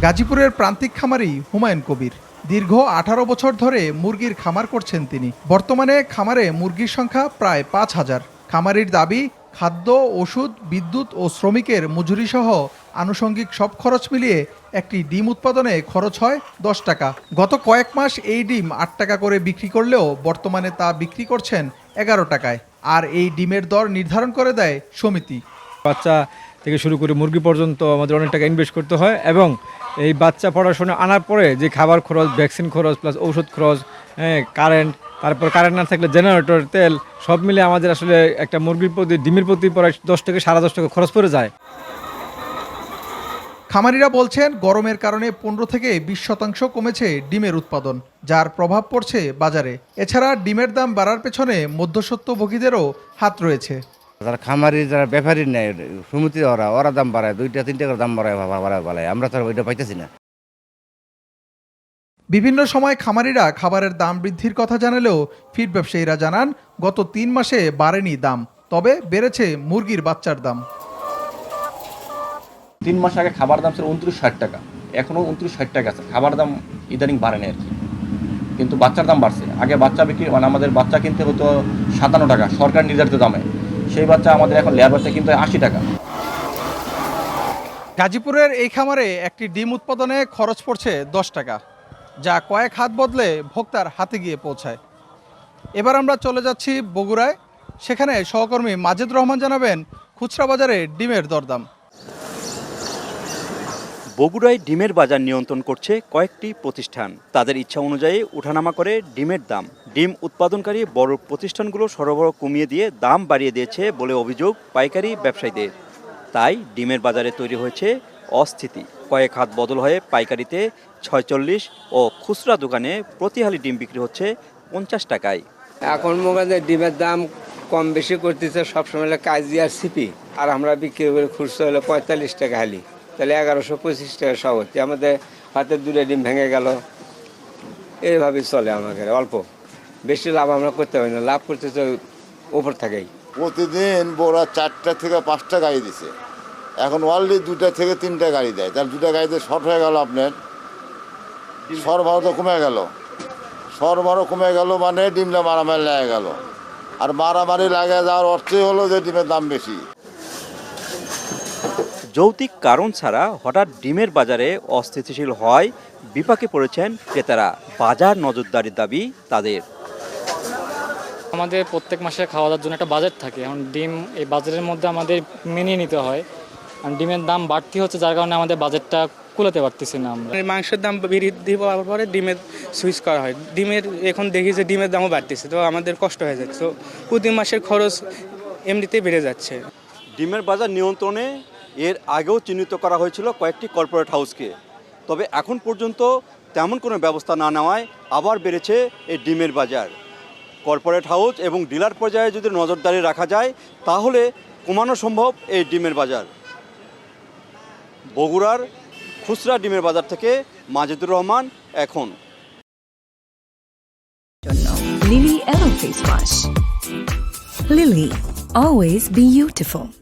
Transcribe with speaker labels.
Speaker 1: গাজীপুরের প্রান্তিক খামারি হুমায়ুন কবির দীর্ঘ ১৮ বছর ধরে মুরগির খামার করছেন তিনি। বর্তমানে খামারে মুরগির সংখ্যা প্রায় ৫,০০০। খামারির দাবি, খাদ্য, ওষুধ, বিদ্যুৎ ও শ্রমিকের মজুরি সহ আনুষঙ্গিক সব খরচ মিলিয়ে একটি ডিম উৎপাদনে খরচ হয় ১০ টাকা। গত কয়েক মাস এই ডিম ৮ টাকা করে বিক্রি করলেও বর্তমানে তা বিক্রি করছেন ১১ টাকায়। আর এই ডিমের দর নির্ধারণ করে দেয় সমিতি।
Speaker 2: বাচ্চা থেকে শুরু করে মুরগি পর্যন্ত আমাদের অনেক টাকা ইনভেস্ট করতে হয় এবং এই বাচ্চা পড়াশোনা আনার পরে যে খাবার খরচ, ভ্যাকসিন খরচ, প্লাস ঔষধ খরচ, কারেন্ট, তারপর কারেন্ট না থাকলে জেনারেটর, তেল সব মিলে আমাদের আসলে একটা মুরগির প্রতি, ডিমের প্রতি প্রায় ১০ থেকে ১০.৫ টাকা খরচ পড়ে যায়।
Speaker 1: খামারিরা বলছেন, গরমের কারণে ১৫ থেকে ২০% কমেছে ডিমের উৎপাদন, যার প্রভাব পড়ছে বাজারে। এছাড়া ডিমের দাম বাড়ার পেছনে মধ্যস্বত্বভোগীদেরও হাত রয়েছে।
Speaker 3: যারা খামারি, যারা ব্যাপারী নেয় সমিতি, ওরা দাম বাড়ায়, 2-3 টাকার দাম বাড়ায়, আমরা তো ওইটা পাইতেছি না।
Speaker 1: বিভিন্ন সময় খামারিরা খাবারের দাম বৃদ্ধির কথা জানালেও ফিড ব্যবসায়ীরা জানান, গত ৩ মাসে বাড়েনি দাম, তবে বেড়েছে মুরগির বাচ্চার দাম।
Speaker 4: ৩ মাস আগে খাবার দাম ছিল ২৯-৬০ টাকা, এখনও ২৯-৬০ টাকা আছে। খাবার দাম ইদানিং বাড়েনি আর কি, কিন্তু বাচ্চার দাম বাড়ছে। আগে বাচ্চা বিক্রি আমাদের বাচ্চা কিনতে হতো ৫৭ টাকা সরকার নির্ধারিত দামে, সেই বাচ্চা আমাদের এখন লেয়ার বাচ্চা কিনতে হয় ৮০ টাকা।
Speaker 1: গাজীপুরের এই খামারে একটি ডিম উৎপাদনে খরচ পড়ছে ১০ টাকা, যা কয়েক হাত বদলে ভোক্তার হাতে গিয়ে পৌঁছায়। এবার আমরা চলে যাচ্ছি বগুড়ায়। সেখানে সহকর্মী মাজেদ রহমান জানাবেন খুচরা বাজারে ডিমের দরদাম।
Speaker 5: বগুড়ায় ডিমের বাজার নিয়ন্ত্রণ করছে কয়েকটি প্রতিষ্ঠান। তাদের ইচ্ছা অনুযায়ী ওঠানামা করে ডিমের দাম। ডিম উৎপাদনকারী বড় প্রতিষ্ঠানগুলো সরবরাহ কমিয়ে দিয়ে দাম বাড়িয়ে দিয়েছে বলে অভিযোগ পাইকারি ব্যবসায়ীদের। তাই ডিমের বাজারে তৈরি হয়েছে অস্থিতি। কয়েক হাত বদল হয়ে পাইকারিতে ৪৬ ও খুচরা দোকানে প্রতি হালি ডিম বিক্রি হচ্ছে ৫০ টাকায়।
Speaker 6: এখন মোবাইলে ডিমের দাম কম বেশি করতেছে সবসময় কাজি আর সিপি, আর আমরা বিক্রি করে খুচরা হলো ৪৫ টাকা হালি, তাহলে ১১২৫ টাকা সহ হচ্ছে। আমাদের হাতে 2টা ডিম ভেঙে গেল, এইভাবেই চলে আমাদের। অল্প বেশি লাভ আমরা করতে পারি না, লাভ করতেছে ওপর থেকেই।
Speaker 7: প্রতিদিন বোরা 4টা থেকে 5টা গাড়ি দিছে, এখন অলরেডি 2টা থেকে 3টা গাড়ি দেয়। তাহলে 2টা গাড়িতে শর্ট হয়ে গেল, আপনার সরবরাহ তো কমে গেল। সরবরাহ কমে গেল মানে ডিমটা মারামারি লেগে গেল, আর মারামারি লাগে যাওয়ার অর্থই হলো যে ডিমের দাম বেশি।
Speaker 5: যৌক্তিক কারণ ছাড়া হঠাৎ ডিমের বাজারে অস্থিতিশীল হয় বিপাকে পড়েছেন ক্রেতারা। বাজার নজরদারির দাবি তাদের।
Speaker 8: আমাদের প্রত্যেক মাসে খাওয়া দাওয়ার জন্য একটা বাজেট থাকে, এখন ডিম এই বাজারের মধ্যে আমাদের মেনিয়ে নিতে হয়। ডিমের দাম বাড়তি হচ্ছে, যার কারণে আমাদের বাজেটটা কুলাতে পারতেছি না আমরা।
Speaker 9: মাংসের দাম বৃদ্ধি পাওয়ার পরে ডিমের সুইচ করা হয়। ডিমের এখন দেখি যে ডিমের দামও বাড়তেছে, তো আমাদের কষ্ট হয়ে যাচ্ছে। তো প্রতি মাসের খরচ এমনিতেই বেড়ে যাচ্ছে।
Speaker 5: ডিমের বাজার নিয়ন্ত্রণে এর আগেও চিহ্নিত করা হয়েছিল কয়েকটি কর্পোরেট হাউসকে, তবে এখন পর্যন্ত তেমন কোনো ব্যবস্থা না নেওয়ায় আবার বেড়েছে এই ডিমের বাজার। কর্পোরেট হাউস এবং ডিলার পর্যায়ে যদি নজরদারি রাখা যায় তাহলে কমানো সম্ভব এই ডিমের বাজার। বগুড়ার খুচরা ডিমের বাজার থেকে মাজেদুর রহমান এখন।
Speaker 10: Lily Yellow Face Wash. Lily, always be beautiful.